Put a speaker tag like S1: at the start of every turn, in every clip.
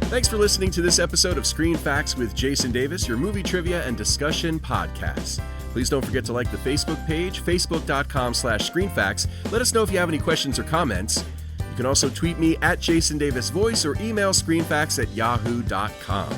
S1: Thanks for listening to this episode of Screen Facts with Jason Davis, your movie trivia and discussion podcast. Please don't forget to like the Facebook page, facebook.com/screenfacts. Let us know if you have any questions or comments. You can also tweet me at Jason Davis Voice or email screenfacts@yahoo.com.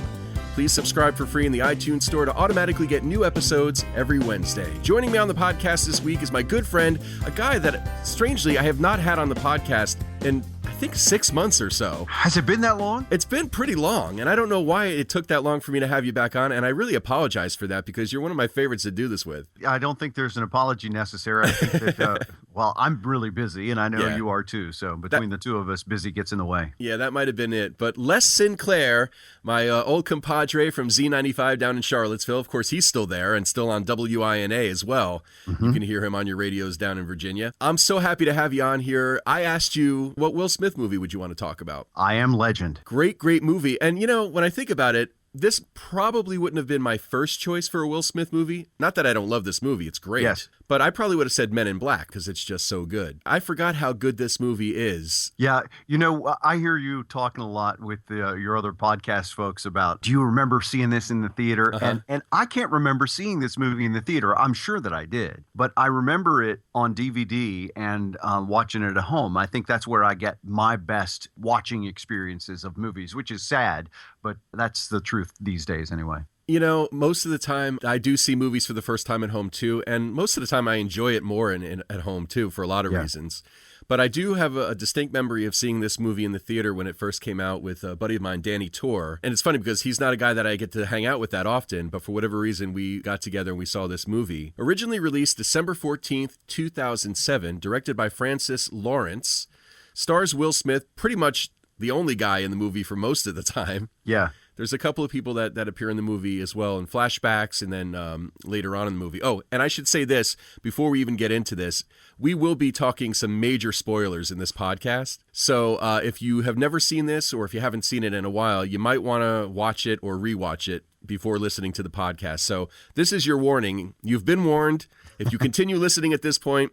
S1: Please subscribe for free in the iTunes store to automatically get new episodes every Wednesday. Joining me on the podcast this week is my good friend, a guy that, strangely, I have not had on the podcast in, I think, 6 months or so.
S2: Has it been that long?
S1: It's been pretty long, and I don't know why it took that long for me to have you back on, and I really apologize for that because you're one of my favorites to do this with.
S2: I don't think there's an apology necessary. I think that, well, I'm really busy, and I know you are too, so between the two of us, busy gets in the way. Yeah,
S1: that might have been it. But Les Sinclair, my old compadre from Z95 down in Charlottesville, of course, he's still there and still on WINA as well. Mm-hmm. You can hear him on your radios down in Virginia. I'm so happy to have you on here. I asked you, what Will Smith movie would you want to talk about?
S2: I Am Legend.
S1: Great movie. And, you know, when I think about it, this probably wouldn't have been my first choice for a Will Smith movie. Not that I don't love this movie. It's great.
S2: Yes.
S1: But I probably would have said Men in Black because it's just so good. I forgot how good this movie is.
S2: Yeah. You know, I hear you talking a lot with your other podcast folks about, do you remember seeing this in the theater?
S1: Uh-huh.
S2: And I can't remember seeing this movie in the theater. I'm sure that I did. But I remember it on DVD and watching it at home. I think that's where I get my best watching experiences of movies, which is sad, but that's the truth these days anyway.
S1: You know, most of the time I do see movies for the first time at home too, and most of the time I enjoy it more at home too for a lot of reasons. But I do have a distinct memory of seeing this movie in the theater when it first came out with a buddy of mine, Danny Torr. And it's funny because he's not a guy that I get to hang out with that often, but for whatever reason we got together and we saw this movie. Originally released December 14th, 2007, directed by Francis Lawrence, stars Will Smith, pretty much the only guy in the movie for most of the time.
S2: Yeah.
S1: There's a couple of people that appear in the movie as well in flashbacks and then later on in the movie. Oh, and I should say this before we even get into this. We will be talking some major spoilers in this podcast. So if you have never seen this or if you haven't seen it in a while, you might want to watch it or rewatch it before listening to the podcast. So this is your warning. You've been warned. If you continue listening at this point,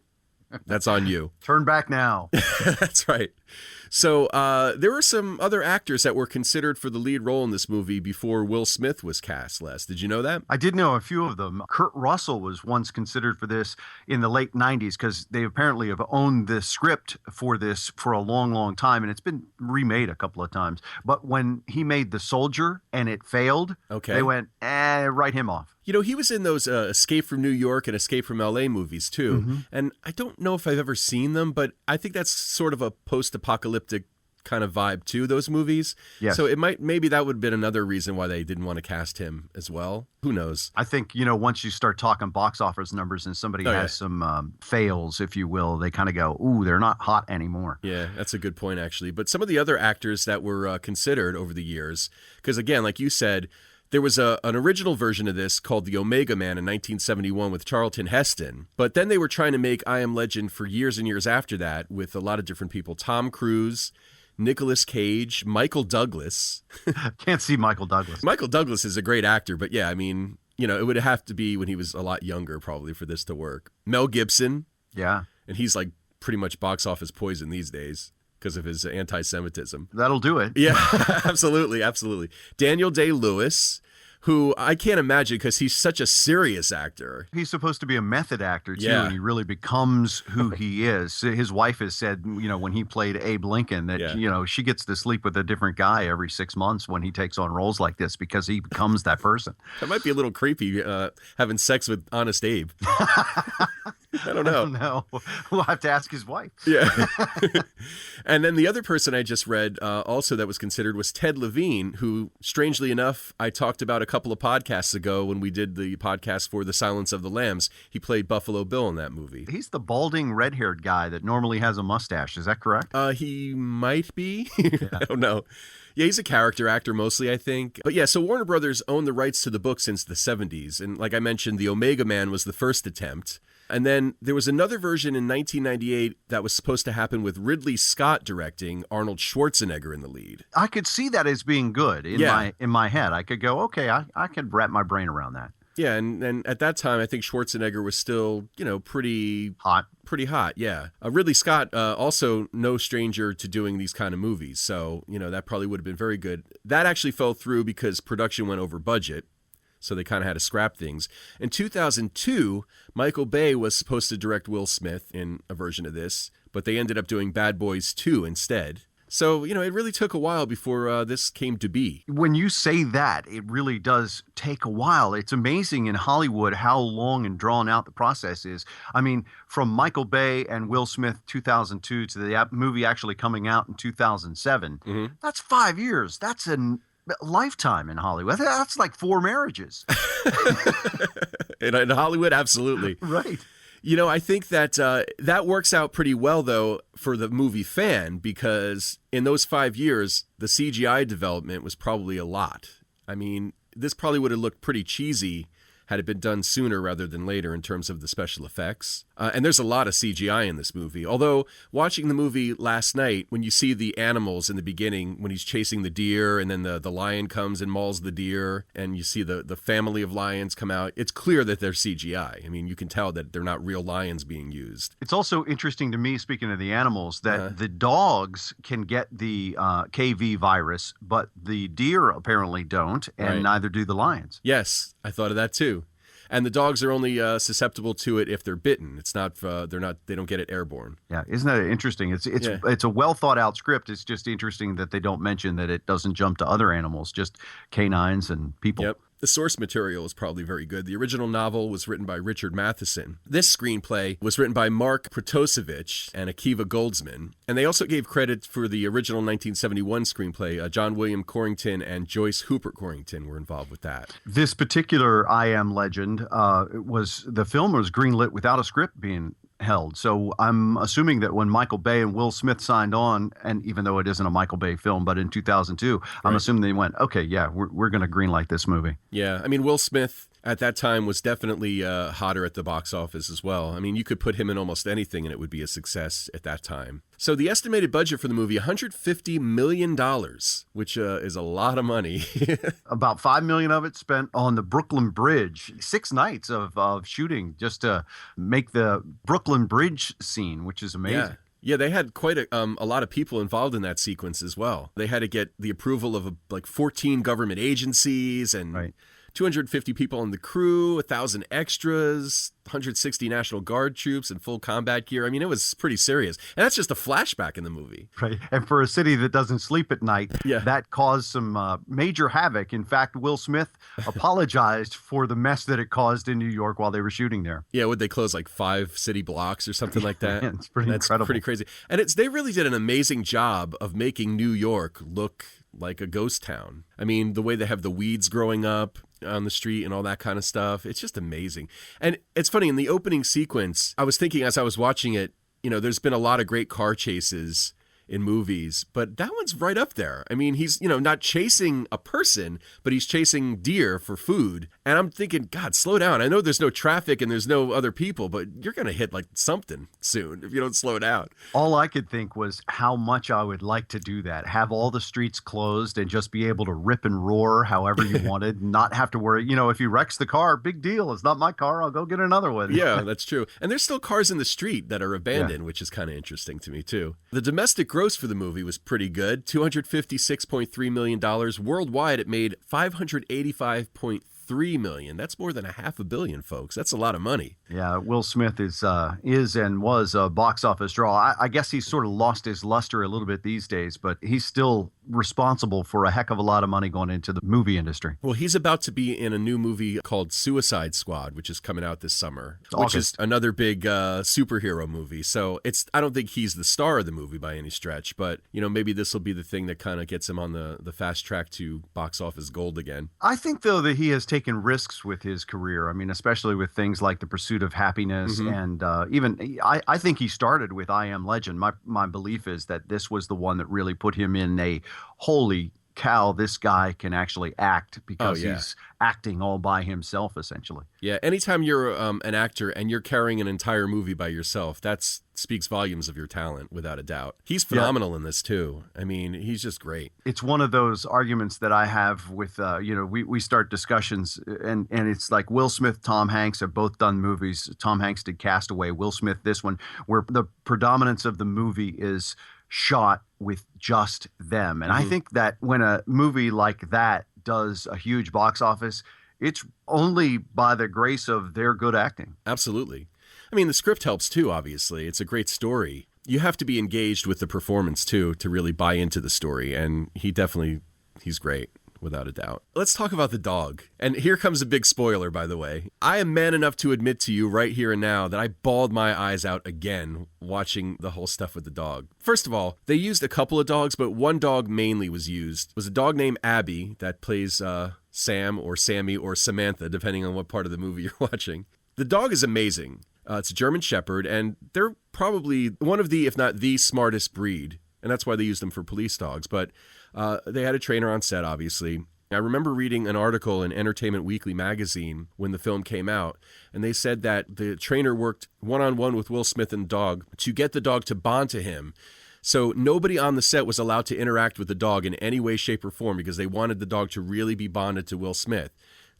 S1: that's on you.
S2: Turn back now.
S1: That's right. So there were some other actors that were considered for the lead role in this movie before Will Smith was cast, Les. Did you know that?
S2: I did know a few of them. Kurt Russell was once considered for this in the late 90s because they apparently have owned the script for this for a long, long time, and it's been remade a couple of times. But when he made The Soldier and it failed, they went, write him off.
S1: You know, he was in those Escape from New York and Escape from L.A. movies, too. Mm-hmm. And I don't know if I've ever seen them, but I think that's sort of a post-apocalyptic kind of vibe to those movies.
S2: Yes.
S1: So maybe that would have been another reason why they didn't want to cast him as well. Who knows?
S2: I think, you know, once you start talking box office numbers and somebody has some fails, if you will, they kind of go, ooh, they're not hot anymore.
S1: Yeah, that's a good point, actually. But some of the other actors that were considered over the years, because again, like you said, there was an original version of this called The Omega Man in 1971 with Charlton Heston. But then they were trying to make I Am Legend for years and years after that with a lot of different people. Tom Cruise, Nicolas Cage, Michael Douglas.
S2: Can't see Michael Douglas.
S1: Michael Douglas is a great actor, but yeah, I mean, you know, it would have to be when he was a lot younger probably for this to work. Mel Gibson.
S2: Yeah.
S1: And he's like pretty much box office poison these days because of his anti-Semitism.
S2: That'll do it.
S1: Yeah, absolutely. Daniel Day-Lewis, who I can't imagine because he's such a serious actor.
S2: He's supposed to be a method actor, too, and he really becomes who he is. His wife has said, you know, when he played Abe Lincoln, that, you know, she gets to sleep with a different guy every 6 months when he takes on roles like this because he becomes that person.
S1: That might be a little creepy, having sex with Honest Abe. I don't know.
S2: We'll have to ask his wife.
S1: Yeah. And then the other person I just read also that was considered was Ted Levine, who, strangely enough, I talked about a couple of podcasts ago when we did the podcast for The Silence of the Lambs. He played Buffalo Bill in that movie.
S2: He's the balding, red-haired guy that normally has a mustache. Is that correct?
S1: He might be. I don't know. Yeah, he's a character actor mostly, I think. But yeah, so Warner Brothers owned the rights to the book since the 70s. And like I mentioned, The Omega Man was the first attempt. And then there was another version in 1998 that was supposed to happen with Ridley Scott directing, Arnold Schwarzenegger in the lead.
S2: I could see that as being good in my head. I could go, okay, I could wrap my brain around that.
S1: Yeah, and at that time, I think Schwarzenegger was still, pretty
S2: Hot.
S1: Pretty hot, yeah. Ridley Scott, also no stranger to doing these kind of movies, so, that probably would have been very good. That actually fell through because production went over budget, so they kind of had to scrap things. In 2002, Michael Bay was supposed to direct Will Smith in a version of this, but they ended up doing Bad Boys 2 instead. So, it really took a while before this came to be.
S2: When you say that, it really does take a while. It's amazing in Hollywood how long and drawn out the process is. I mean, from Michael Bay and Will Smith 2002 to the movie actually coming out in 2007, that's 5 years. That's a lifetime in Hollywood. That's like 4 marriages.
S1: In Hollywood, absolutely.
S2: Right.
S1: I think that that works out pretty well, though, for the movie fan, because in those 5 years, the CGI development was probably a lot. I mean, this probably would have looked pretty cheesy had it been done sooner rather than later in terms of the special effects. And there's a lot of CGI in this movie. Although, watching the movie last night, when you see the animals in the beginning, when he's chasing the deer, and then the lion comes and mauls the deer, and you see the family of lions come out, it's clear that they're CGI. I mean, you can tell that they're not real lions being used.
S2: It's also interesting to me, speaking of the animals, that the dogs can get the KV virus, but the deer apparently don't, and neither do the lions.
S1: Yes, I thought of that too. And the dogs are only susceptible to it if they're bitten. It's not they don't get it airborne.
S2: Yeah, isn't that interesting? It's a well thought out script. It's just interesting that they don't mention that it doesn't jump to other animals, just canines and people.
S1: Yep. The source material is probably very good. The original novel was written by Richard Matheson. This screenplay was written by Mark Protosevich and Akiva Goldsman. And they also gave credit for the original 1971 screenplay. John William Corrington and Joyce Hooper Corrington were involved with that.
S2: This particular I Am Legend the film was greenlit without a script being held. So I'm assuming that when Michael Bay and Will Smith signed on, and even though it isn't a Michael Bay film, but in 2002, I'm assuming they went, okay, yeah, we're going to greenlight this movie.
S1: Yeah, I mean, Will Smith at that time was definitely hotter at the box office as well. I mean, you could put him in almost anything and it would be a success at that time. So the estimated budget for the movie, $150 million, which is a lot of money.
S2: About $5 million of it spent on the Brooklyn Bridge. 6 nights of shooting just to make the Brooklyn Bridge scene, which is amazing.
S1: Yeah, they had quite a lot of people involved in that sequence as well. They had to get the approval of 14 government agencies and 250 people on the crew, 1,000 extras, 160 National Guard troops in full combat gear. I mean, it was pretty serious. And that's just a flashback in the movie.
S2: Right. And for a city that doesn't sleep at night, that caused some major havoc. In fact, Will Smith apologized for the mess that it caused in New York while they were shooting there.
S1: Yeah, would they close like 5 city blocks or something like that?
S2: Man, it's pretty incredible.
S1: Pretty crazy. And they really did an amazing job of making New York look like a ghost town. I mean, the way they have the weeds growing up on the street and all that kind of stuff. It's just amazing. And it's funny, in the opening sequence, I was thinking as I was watching it, there's been a lot of great car chases in movies, but that one's right up there. I mean, he's, not chasing a person, but he's chasing deer for food. And I'm thinking, God, slow down. I know there's no traffic and there's no other people, but you're going to hit like something soon if you don't slow down.
S2: All I could think was how much I would like to do that. Have all the streets closed and just be able to rip and roar however you wanted, not have to worry. If you wrecks the car, big deal. It's not my car. I'll go get another one.
S1: Yeah, that's true. And there's still cars in the street that are abandoned, which is kind of interesting to me too. The domestic gross for the movie was pretty good, $256.3 million. Worldwide, it made $585.3 million. That's more than $500 million, folks. That's a lot of money.
S2: Yeah, Will Smith is and was a box office draw. I guess he's sort of lost his luster a little bit these days, but he's still responsible for a heck of a lot of money going into the movie industry.
S1: Well, he's about to be in a new movie called Suicide Squad, which is coming out this summer, which is another big superhero movie. So I don't think he's the star of the movie by any stretch, but maybe this will be the thing that kind of gets him on the fast track to box office gold again.
S2: I think, though, that he has taken risks with his career. I mean, especially with things like The Pursuit of Happiness, and even I think he started with I Am Legend. My belief is that this was the one that really put him in a holy Cal, this guy can actually act because
S1: yeah.
S2: he's acting all by himself, essentially.
S1: Yeah, anytime you're an actor and you're carrying an entire movie by yourself, that speaks volumes of your talent, without a doubt. He's phenomenal in this, too. I mean, he's just great.
S2: It's one of those arguments that I have with, we start discussions, and it's like Will Smith, Tom Hanks have both done movies. Tom Hanks did Castaway, Will Smith this one, where the predominance of the movie is shot with just them. And I think that when a movie like that does a huge box office, it's only by the grace of their good acting.
S1: Absolutely. I mean, the script helps too, obviously. It's a great story. You have to be engaged with the performance too to really buy into the story. And he's great, without a doubt. Let's talk about the dog. And here comes a big spoiler, by the way. I am man enough to admit to you right here and now that I bawled my eyes out again watching the whole stuff with the dog. First of all, they used a couple of dogs, but one dog mainly was used. It was a dog named Abby that plays Sam or Sammy or Samantha, depending on what part of the movie you're watching. The dog is amazing. It's a German Shepherd, and they're probably one of the, if not the smartest breed. And that's why they use them for police dogs. But they had a trainer on set, obviously. I remember reading an article in Entertainment Weekly magazine when the film came out, and they said that the trainer worked one-on-one with Will Smith and the dog to get the dog to bond to him. So nobody on the set was allowed to interact with the dog in any way, shape, or form because they wanted the dog to really be bonded to Will Smith.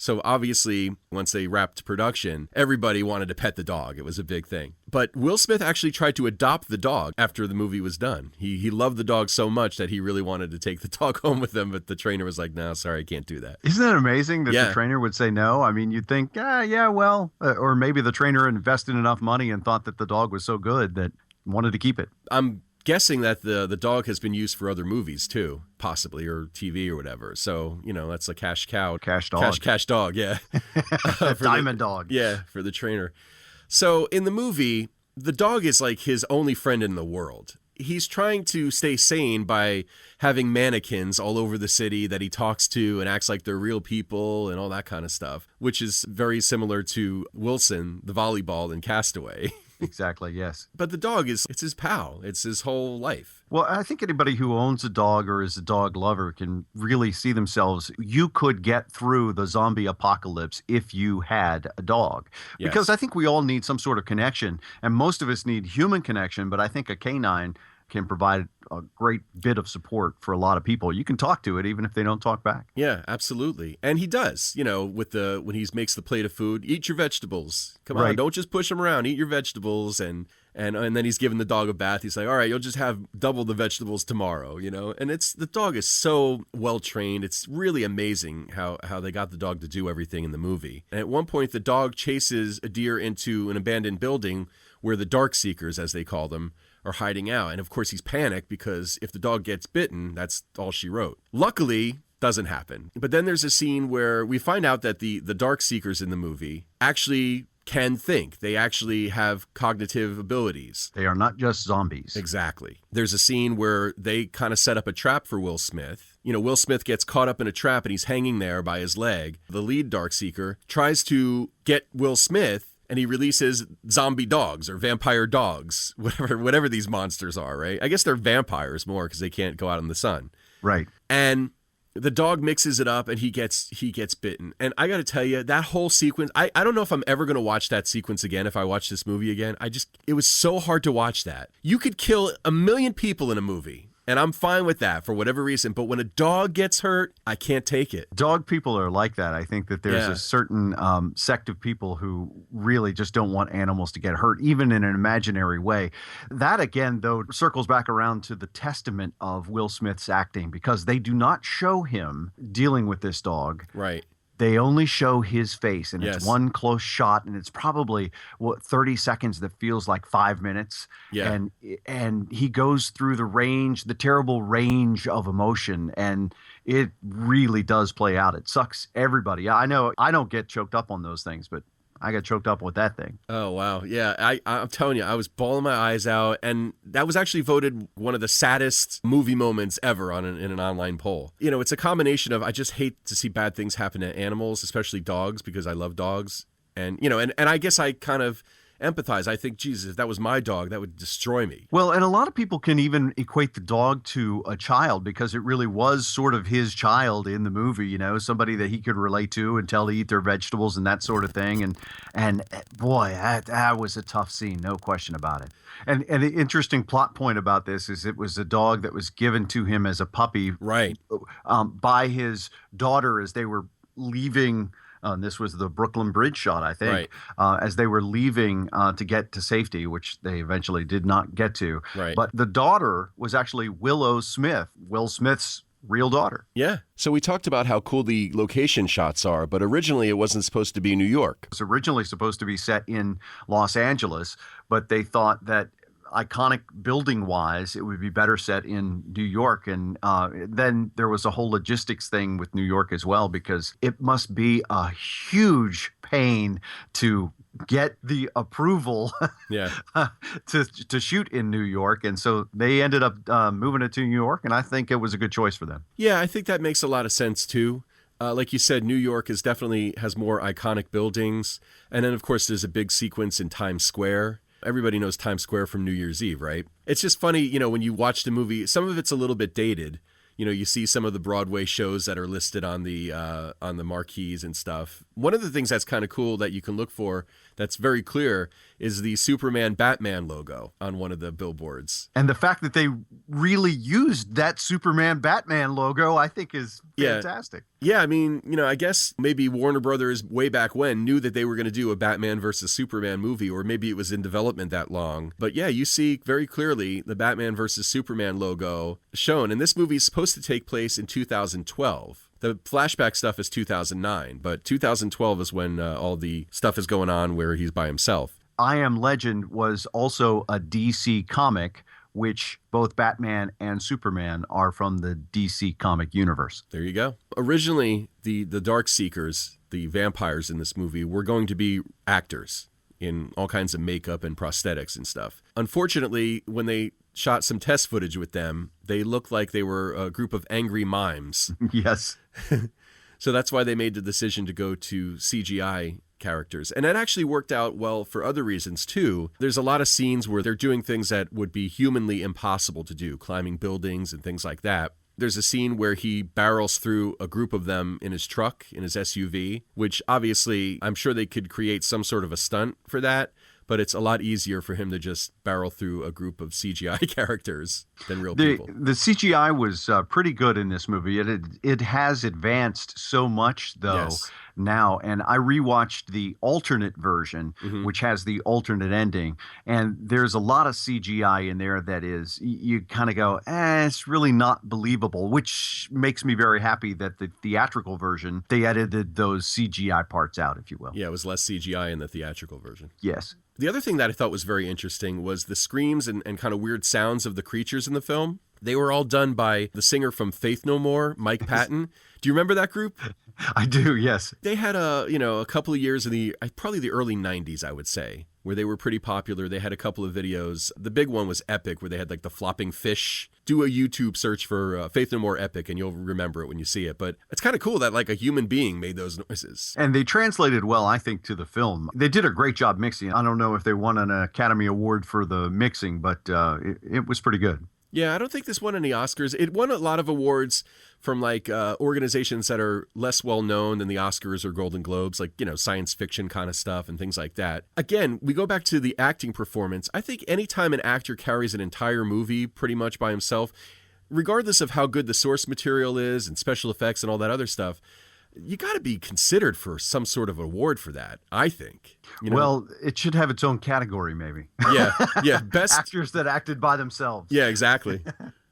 S1: So obviously, once they wrapped production, everybody wanted to pet the dog. It was a big thing. But Will Smith actually tried to adopt the dog after the movie was done. He loved the dog so much that he really wanted to take the dog home with him, but the trainer was like, no, sorry, I can't do that.
S2: Isn't that amazing that the trainer would say no? I mean, you'd think, or maybe the trainer invested enough money and thought that the dog was so good that wanted to keep it.
S1: I'm guessing that the dog has been used for other movies too, possibly, or TV or whatever. So, that's a cash cow.
S2: Cash dog.
S1: Cash dog, yeah.
S2: Diamond dog.
S1: Yeah, for the trainer. So in the movie, the dog is like his only friend in the world. He's trying to stay sane by having mannequins all over the city that he talks to and acts like they're real people and all that kind of stuff, which is very similar to Wilson, the volleyball in Castaway.
S2: Exactly, yes.
S1: But the dog it's his pal. It's his whole life.
S2: Well, I think anybody who owns a dog or is a dog lover can really see themselves. You could get through the zombie apocalypse if you had a dog.
S1: Yes.
S2: Because I think we all need some sort of connection, and most of us need human connection, but I think a canine can provide a great bit of support for a lot of people. You can talk to it even if they don't talk back.
S1: Yeah, absolutely. And he does, when he makes the plate of food, eat your vegetables. Come on, don't just push them around. Eat your vegetables. And then he's giving the dog a bath. He's like, all right, you'll just have double the vegetables tomorrow, And the dog is so well trained. It's really amazing how they got the dog to do everything in the movie. And at one point, the dog chases a deer into an abandoned building where the dark seekers, as they call them, are hiding out. And of course, he's panicked because if the dog gets bitten, that's all she wrote. Luckily, doesn't happen. But then there's a scene where we find out that the dark seekers in the movie actually can think. They actually have cognitive abilities.
S2: They are not just zombies.
S1: Exactly. There's a scene where they kind of set up a trap for Will Smith. Will Smith gets caught up in a trap and he's hanging there by his leg. The lead dark seeker tries to get Will Smith, and he releases zombie dogs or vampire dogs, whatever these monsters are, right? I guess they're vampires more because they can't go out in the sun.
S2: Right.
S1: And the dog mixes it up and he gets bitten. And I got to tell you, that whole sequence, I don't know if I'm ever going to watch that sequence again if I watch this movie again. It was so hard to watch that. You could kill 1 million people in a movie. And I'm fine with that for whatever reason. But when a dog gets hurt, I can't take it.
S2: Dog people are like that. I think that there's a certain sect of people who really just don't want animals to get hurt, even in an imaginary way. That, again, though, circles back around to the testament of Will Smith's acting, because they do not show him dealing with this dog.
S1: Right.
S2: They only show his face, and it's one close shot, and it's probably 30 seconds that feels like 5 minutes.
S1: Yeah.
S2: And he goes through the terrible range of emotion, and it really does play out. It sucks everybody. I know I don't get choked up on those things, but I got choked up with that thing.
S1: Oh, wow. Yeah, I'm telling you, I was bawling my eyes out. And that was actually voted one of the saddest movie moments ever in an online poll. It's a combination of, I just hate to see bad things happen to animals, especially dogs, because I love dogs. And, and I guess I kind of empathize. I think, Jesus, if that was my dog, that would destroy me.
S2: Well, and a lot of people can even equate the dog to a child because it really was sort of his child in the movie, somebody that he could relate to and tell to eat their vegetables and that sort of thing. And boy, that was a tough scene, no question about it. And the interesting plot point about this is it was a dog that was given to him as a puppy,
S1: right,
S2: by his daughter as they were leaving. This was the Brooklyn Bridge shot, I think, as they were leaving to get to safety, which they eventually did not get to.
S1: Right.
S2: But the daughter was actually Willow Smith, Will Smith's real daughter.
S1: Yeah. So we talked about how cool the location shots are, but originally it wasn't supposed to be New York.
S2: It was originally supposed to be set in Los Angeles, but they thought that iconic building wise, it would be better set in New York. And then there was a whole logistics thing with New York as well, because it must be a huge pain to get the approval to shoot in New York. And so they ended up moving it to New York. And I think it was a good choice for them.
S1: Yeah, I think that makes a lot of sense too. Like you said, New York has more iconic buildings. And then, of course, there's a big sequence in Times Square. Everybody knows Times Square from New Year's Eve, right? It's just funny, when you watch the movie, some of it's a little bit dated. You see some of the Broadway shows that are listed on the marquees and stuff. One of the things that's kind of cool that you can look for that's very clear is the Superman Batman logo on one of the billboards.
S2: And the fact that they really used that Superman Batman logo, I think is fantastic.
S1: Yeah, I mean, I guess maybe Warner Brothers way back when knew that they were going to do a Batman versus Superman movie, or maybe it was in development that long. But yeah, you see very clearly the Batman versus Superman logo shown. And this movie is supposed to take place in 2012. The flashback stuff is 2009, but 2012 is when all the stuff is going on where he's by himself.
S2: I Am Legend was also a DC comic, which both Batman and Superman are from the DC comic universe.
S1: There you go. Originally, the Darkseekers, the vampires in this movie, were going to be actors in all kinds of makeup and prosthetics and stuff. Unfortunately, when they shot some test footage with them, they looked like they were a group of angry mimes.
S2: Yes.
S1: So that's why they made the decision to go to CGI characters. And that actually worked out well for other reasons too. There's a lot of scenes where they're doing things that would be humanly impossible to do, climbing buildings and things like that. There's a scene where he barrels through a group of them in his truck, in his SUV, which obviously I'm sure they could create some sort of a stunt for that, but it's a lot easier for him to just barrel through a group of CGI characters than real people.
S2: The CGI was pretty good in this movie. It has advanced so much, though, now. And I rewatched the alternate version, which has the alternate ending. And there's a lot of CGI in there that is, you kind of go, it's really not believable, which makes me very happy that the theatrical version, they edited those CGI parts out, if you will.
S1: Yeah, it was less CGI in the theatrical version.
S2: Yes.
S1: The other thing that I thought was very interesting was the screams and kind of weird sounds of the creatures in the film. They were all done by the singer from Faith No More, Mike Patton. Do you remember that group?
S2: I do, yes.
S1: They had a couple of years in probably the early 90s, I would say, where they were pretty popular. They had a couple of videos. The big one was Epic, where they had like the flopping fish. Do a YouTube search for Faith No More Epic, and you'll remember it when you see it. But it's kind of cool that like a human being made those noises.
S2: And they translated well, I think, to the film. They did a great job mixing. I don't know if they won an Academy Award for the mixing, but it was pretty good.
S1: Yeah, I don't think this won any Oscars. It won a lot of awards from like organizations that are less well known than the Oscars or Golden Globes, like, science fiction kind of stuff and things like that. Again, we go back to the acting performance. I think anytime an actor carries an entire movie pretty much by himself, regardless of how good the source material is and special effects and all that other stuff, you got to be considered for some sort of award for that, I think.
S2: Well, it should have its own category, maybe.
S1: Yeah. Best
S2: actors that acted by themselves.
S1: Yeah, exactly.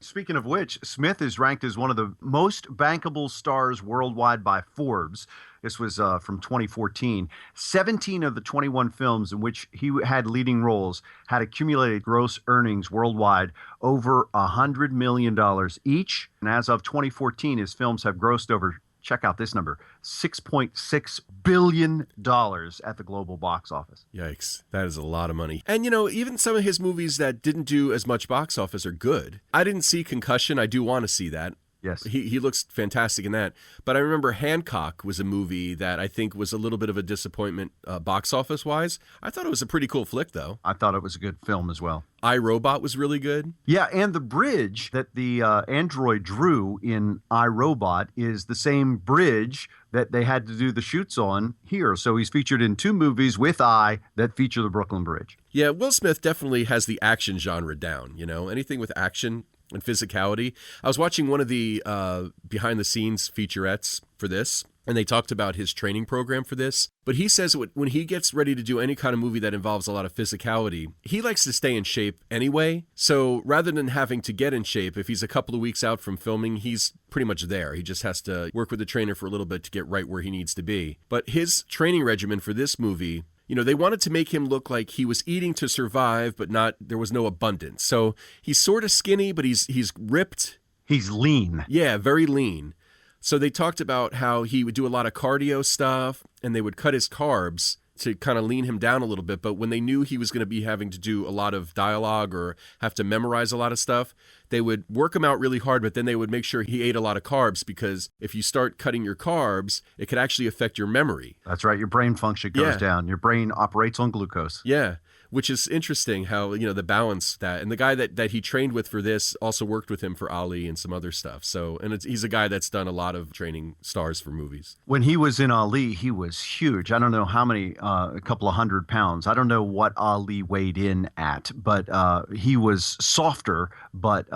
S2: Speaking of which, Smith is ranked as one of the most bankable stars worldwide by Forbes. This was from 2014. 17 of the 21 films in which he had leading roles had accumulated gross earnings worldwide over $100 million each. And as of 2014, his films have grossed over, check out this number, $6.6 billion at the global box office.
S1: Yikes. That is a lot of money. And, even some of his movies that didn't do as much box office are good. I didn't see Concussion. I do want to see that.
S2: Yes.
S1: He looks fantastic in that. But I remember Hancock was a movie that I think was a little bit of a disappointment box office-wise. I thought it was a pretty cool flick, though.
S2: I thought it was a good film as well.
S1: I, Robot was really good.
S2: Yeah, and the bridge that the android drew in I, Robot is the same bridge that they had to do the shoots on here. So he's featured in 2 movies with I that feature the Brooklyn Bridge.
S1: Yeah, Will Smith definitely has the action genre down, anything with action and physicality. I was watching one of the behind-the-scenes featurettes for this, and they talked about his training program for this. But he says when he gets ready to do any kind of movie that involves a lot of physicality, he likes to stay in shape anyway. So rather than having to get in shape, if he's a couple of weeks out from filming, he's pretty much there. He just has to work with the trainer for a little bit to get right where he needs to be. But his training regimen for this movie, they wanted to make him look like he was eating to survive, but there was no abundance. So he's sort of skinny, but he's ripped.
S2: He's lean.
S1: Yeah, very lean. So they talked about how he would do a lot of cardio stuff, and they would cut his carbs to kind of lean him down a little bit. But when they knew he was going to be having to do a lot of dialogue or have to memorize a lot of stuff, they would work him out really hard, but then they would make sure he ate a lot of carbs, because if you start cutting your carbs, it could actually affect your memory.
S2: That's right. Your brain function goes down. Your brain operates on glucose.
S1: Yeah. Which is interesting how, the balance that, and the guy that he trained with for this also worked with him for Ali and some other stuff. So, and he's a guy that's done a lot of training stars for movies.
S2: When he was in Ali, he was huge. I don't know how many, a couple of 100 pounds. I don't know what Ali weighed in at, but he was softer, but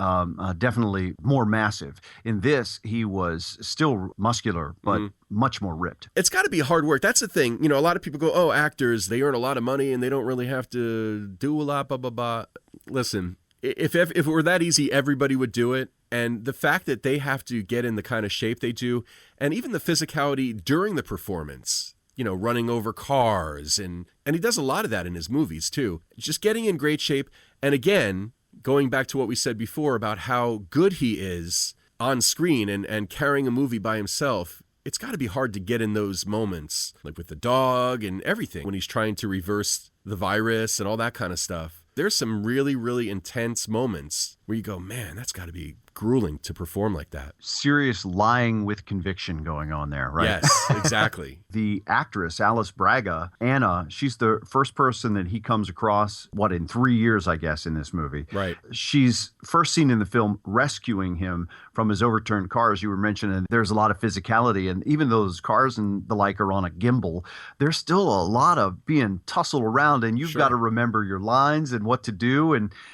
S2: definitely more massive. In this, he was still muscular, but much more ripped.
S1: It's got to be hard work. That's the thing. A lot of people go, oh, actors, they earn a lot of money and they don't really have to do a lot, blah, blah, blah. Listen, if it were that easy, everybody would do it. And the fact that they have to get in the kind of shape they do, and even the physicality during the performance, running over cars. And he does a lot of that in his movies, too. Just getting in great shape. And again, going back to what we said before about how good he is on screen and carrying a movie by himself. It's got to be hard to get in those moments, like with the dog and everything, when he's trying to reverse the virus and all that kind of stuff. There's some really, really intense moments where you go, man, that's got to be grueling to perform like that.
S2: Serious lying with conviction going on there, right?
S1: Yes, exactly.
S2: The actress, Alice Braga, Anna, she's the first person that he comes across, in 3 years, I guess, in this movie.
S1: Right.
S2: She's first seen in the film rescuing him from his overturned car, as you were mentioning. There's a lot of physicality, and even though those cars and the like are on a gimbal, there's still a lot of being tussled around, and you've got to remember your lines and what to do.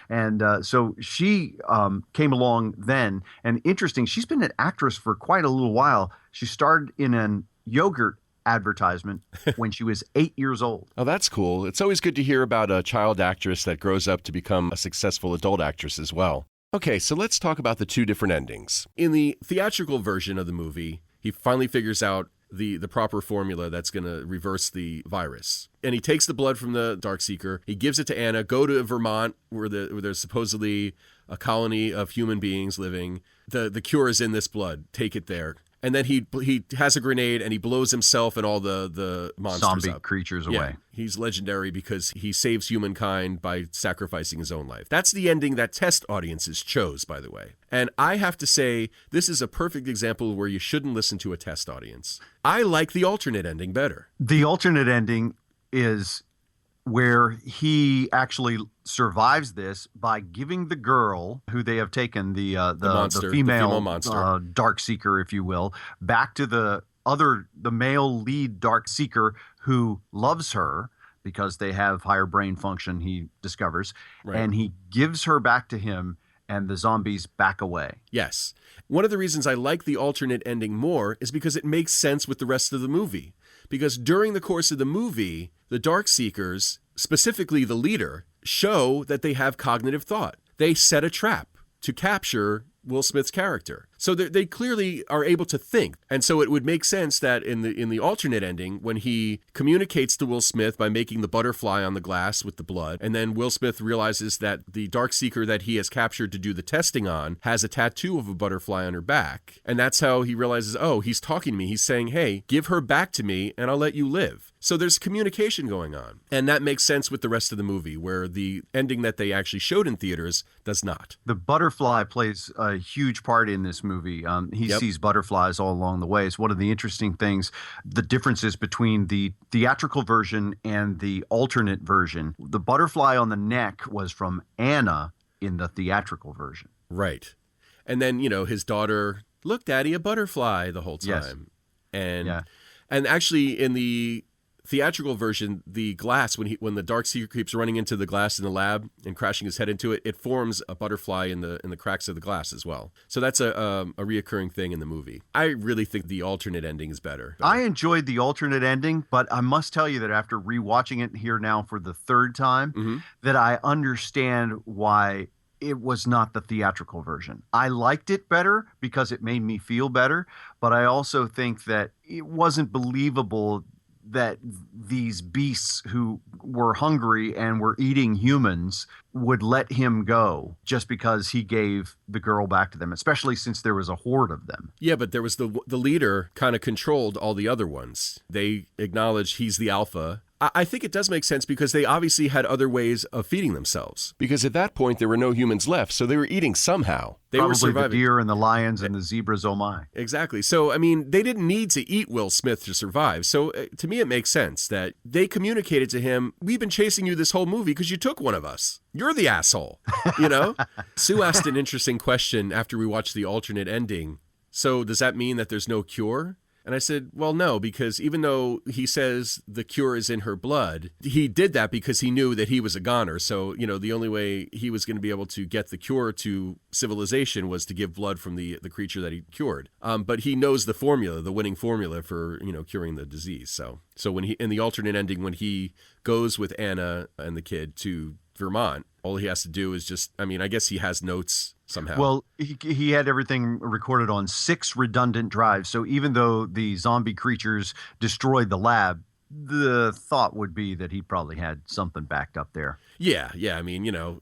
S2: And so she came along then. And interesting, she's been an actress for quite a little while. She starred in an yogurt advertisement when she was 8 years old.
S1: Oh, that's cool. It's always good to hear about a child actress that grows up to become a successful adult actress as well. Okay, so let's talk about the 2 different endings. In the theatrical version of the movie, he finally figures out the proper formula that's going to reverse the virus. And he takes the blood from the Darkseeker. He gives it to Anna. Go to Vermont, where there's supposedly a colony of human beings living. The cure is in this blood. Take it there. And then he has a grenade and he blows himself and all the monsters
S2: zombie
S1: up.
S2: Creatures
S1: Yeah,
S2: away.
S1: he's legendary because he saves humankind by sacrificing his own life. That's the ending that test audiences chose, by the way. And I have to say, this is a perfect example where you shouldn't listen to a test audience. I like the alternate ending better.
S2: The alternate ending is where he actually survives this by giving the girl who they have taken, the
S1: monster,
S2: the female
S1: monster,
S2: Darkseeker, if you will, back to the male lead Darkseeker who loves her because they have higher brain function, he discovers, and he gives her back to him, and the zombies back away.
S1: Yes. One of the reasons I like the alternate ending more is because it makes sense with the rest of the movie. Because during the course of the movie, the Darkseekers, specifically the leader, show that they have cognitive thought. They set a trap to capture Will Smith's character. So they clearly are able to think. And so it would make sense that in the alternate ending, when he communicates to Will Smith by making the butterfly on the glass with the blood, and then Will Smith realizes that the Darkseeker that he has captured to do the testing on has a tattoo of a butterfly on her back. And that's how he realizes, oh, he's talking to me. He's saying, hey, give her back to me and I'll let you live. So there's communication going on. And that makes sense with the rest of the movie, where the ending that they actually showed in theaters does not.
S2: The butterfly plays a huge part in this movie. He
S1: Yep.
S2: sees butterflies all along the way. It's one of the interesting things, the differences between the theatrical version and the alternate version. The butterfly on the neck was from Anna in the theatrical version.
S1: Right. And then, his daughter, look, Daddy, a butterfly the whole
S2: Yes.
S1: time. And
S2: Yeah.
S1: and actually in the theatrical version, the glass, when the dark seeker keeps running into the glass in the lab and crashing his head into it, it forms a butterfly in the cracks of the glass as well. So that's a reoccurring thing in the movie. I really think the alternate ending is better.
S2: I enjoyed the alternate ending, but I must tell you that after rewatching it here now for the third time, that I understand why it was not the theatrical version. I liked it better because it made me feel better, but I also think that it wasn't believable that these beasts who were hungry and were eating humans would let him go just because he gave the girl back to them, especially since there was a horde of them.
S1: Yeah, but there was the leader kind of controlled all the other ones. They acknowledged he's the alpha. I think it does make sense because they obviously had other ways of feeding themselves. Because at that point, there were no humans left, so they were eating somehow. They
S2: Probably
S1: were surviving.
S2: the deer and the lions and the zebras, oh my.
S1: Exactly. So, I mean, they didn't need to eat Will Smith to survive. So, to me, it makes sense that they communicated to him, we've been chasing you this whole movie because you took one of us. You're the asshole, Sue asked an interesting question after we watched the alternate ending. So, does that mean that there's no cure? And I said, well, no, because even though he says the cure is in her blood, he did that because he knew that he was a goner. So, the only way he was going to be able to get the cure to civilization was to give blood from the creature that he cured. But he knows the formula, the winning formula for, curing the disease. So when in the alternate ending, when he goes with Anna and the kid to Vermont, all he has to do is just, I guess he has notes somehow.
S2: Well, he had everything recorded on 6 redundant drives. So even though the zombie creatures destroyed the lab, the thought would be that he probably had something backed up there.
S1: Yeah.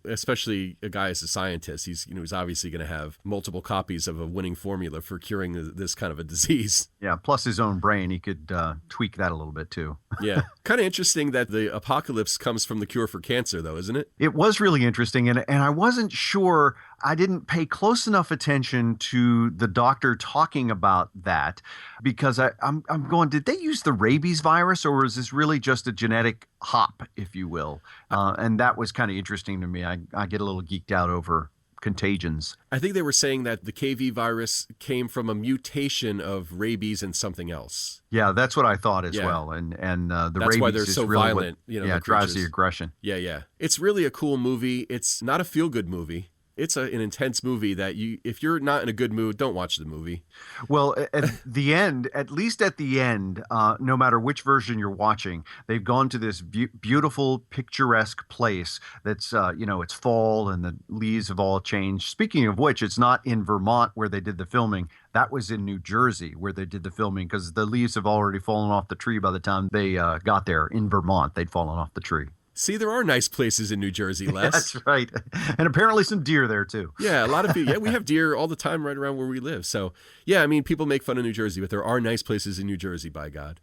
S1: Especially a guy as a scientist, he's obviously going to have multiple copies of a winning formula for curing this kind of a disease.
S2: Yeah, plus his own brain, he could tweak that a little bit too.
S1: Yeah. Kind of interesting that the apocalypse comes from the cure for cancer, though, isn't it?
S2: It was really interesting, and I wasn't sure. I didn't pay close enough attention to the doctor talking about that because I'm going, did they use the rabies virus, or was this really just a genetic hop, if you will? And that was kind of interesting to me. I get a little geeked out over contagions.
S1: I think they were saying that the KV virus came from a mutation of rabies and something else.
S2: Yeah, that's what I thought as
S1: Yeah.
S2: well. And the
S1: That's
S2: rabies
S1: why they're
S2: is
S1: so
S2: really
S1: violent.
S2: What,
S1: the
S2: drives the
S1: creatures.
S2: aggression.
S1: Yeah. It's really a cool movie. It's not a feel-good movie. It's an intense movie that if you're not in a good mood, don't watch the movie.
S2: Well, at the end, at least at the end, no matter which version you're watching, they've gone to this beautiful, picturesque place that's, it's fall and the leaves have all changed. Speaking of which, it's not in Vermont where they did the filming. That was in New Jersey where they did the filming because the leaves have already fallen off the tree by the time they got there. In Vermont, they'd fallen off the tree.
S1: See, there are nice places in New Jersey, Les.
S2: That's right. And apparently some deer there, too.
S1: Yeah, a lot of people. Yeah, we have deer all the time right around where we live. So, yeah, people make fun of New Jersey, but there are nice places in New Jersey, by God.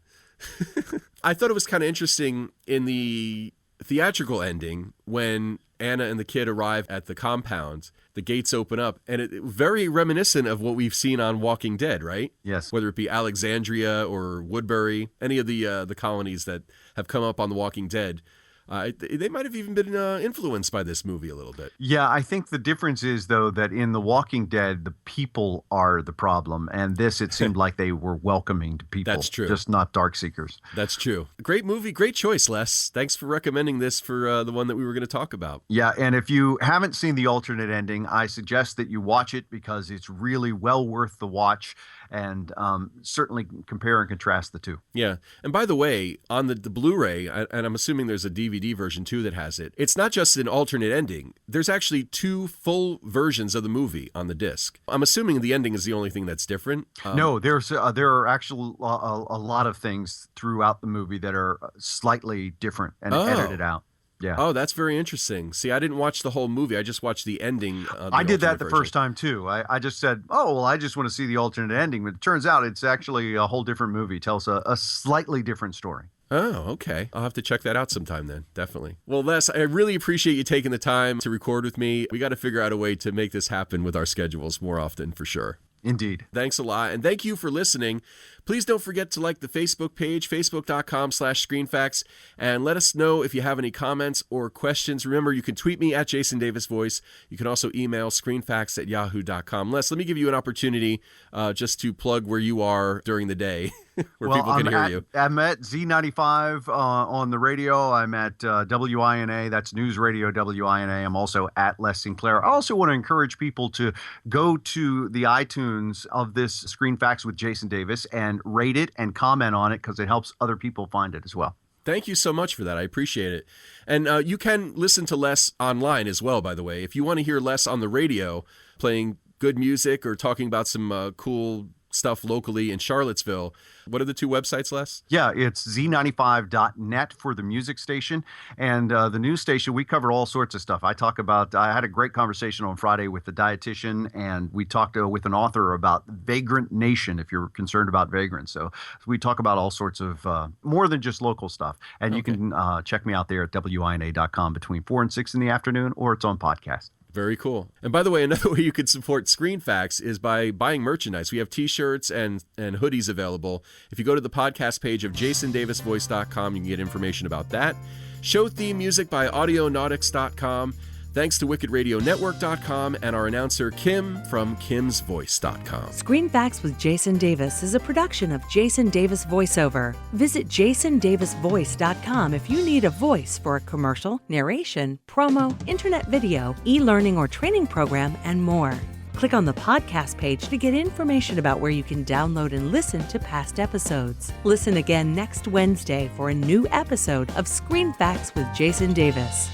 S1: I thought it was kind of interesting in the theatrical ending when Anna and the kid arrive at the compound. The gates open up, and it very reminiscent of what we've seen on Walking Dead, right?
S2: Yes.
S1: Whether it be Alexandria or Woodbury, any of the colonies that have come up on The Walking Dead. They might have even been influenced by this movie a little bit.
S2: Yeah, I think the difference is, though, that in The Walking Dead, the people are the problem. And this, it seemed like they were welcoming to people.
S1: That's true.
S2: Just not dark seekers.
S1: That's true. Great movie. Great choice, Les. Thanks for recommending this for the one that we were going to talk about.
S2: Yeah, and if you haven't seen the alternate ending, I suggest that you watch it because it's really well worth the watch. And certainly compare and contrast the two.
S1: Yeah. And by the way, on the Blu-ray, and I'm assuming there's a DVD version too that has it, it's not just an alternate ending. There's actually 2 full versions of the movie on the disc. I'm assuming the ending is the only thing that's different.
S2: No, there are actually a lot of things throughout the movie that are slightly different and edited out. Yeah.
S1: Oh, that's very interesting. See, I didn't watch the whole movie. I just watched the ending.
S2: I did that the first time, too. I just said, I just want to see the alternate ending. But it turns out it's actually a whole different movie. It tells a slightly different story.
S1: Oh, okay. I'll have to check that out sometime then. Definitely. Well, Les, I really appreciate you taking the time to record with me. We got to figure out a way to make this happen with our schedules more often, for sure.
S2: Indeed.
S1: Thanks a lot. And thank you for listening. Please don't forget to like the Facebook page, facebook.com/ScreenFacts, and let us know if you have any comments or questions. Remember, you can tweet me at Jason Davis Voice. You can also email screenfacts@yahoo.com. Les, let me give you an opportunity just to plug where you are during the day, where people can hear you.
S2: I'm at Z95 on the radio. I'm at WINA. That's News Radio WINA. I'm also at Les Sinclair. I also want to encourage people to go to the iTunes of this Screen Facts with Jason Davis and rate it and comment on it, because it helps other people find it as well.
S1: Thank you so much for that. I appreciate it. And you can listen to Les online as well, by the way. If you want to hear Les on the radio playing good music or talking about some cool stuff locally in Charlottesville, what are the two websites, Les?
S2: Yeah, it's z95.net for the music station. And the news station, we cover all sorts of stuff. I had a great conversation on Friday with the dietitian, and we talked with an author about Vagrant Nation, if you're concerned about vagrants. So we talk about all sorts of more than just local stuff. And you can check me out there at WINA.com between 4 and 6 in the afternoon, or it's on podcast.
S1: Very cool. And by the way, another way you can support Screen Facts is by buying merchandise. We have t-shirts and hoodies available. If you go to the podcast page of jasondavisvoice.com, you can get information about that. Show theme music by audionautics.com. Thanks to wickedradionetwork.com and our announcer Kim from kimsvoice.com.
S3: Screen Facts with Jason Davis is a production of Jason Davis VoiceOver. Visit jasondavisvoice.com if you need a voice for a commercial, narration, promo, internet video, e-learning or training program, and more. Click on the podcast page to get information about where you can download and listen to past episodes. Listen again next Wednesday for a new episode of Screen Facts with Jason Davis.